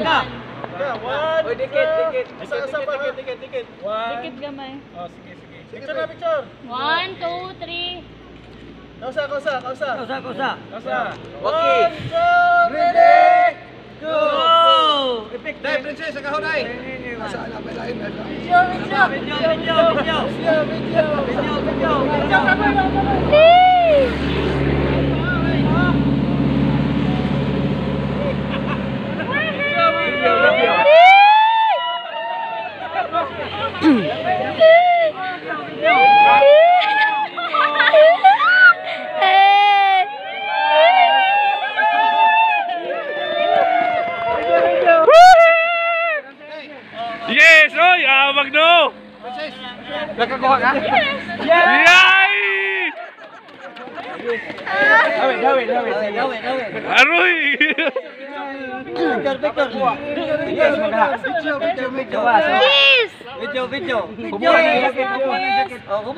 ka. One, Oy, dikit. Asa pa, dikit. Dikit gamay. Oh, sige. Picture na, picture. 1, 2, 3. Kausa. Kausa. Okay. 1, 2, ready, Go! Epic. Dai, princess, agaw dai. Yes, oy, Magno. Princess. Nakakuha ka? Yay! Dawit. Aroy! Victor. Yes, magha. Video. Kiss! Video. Kiss! Oh,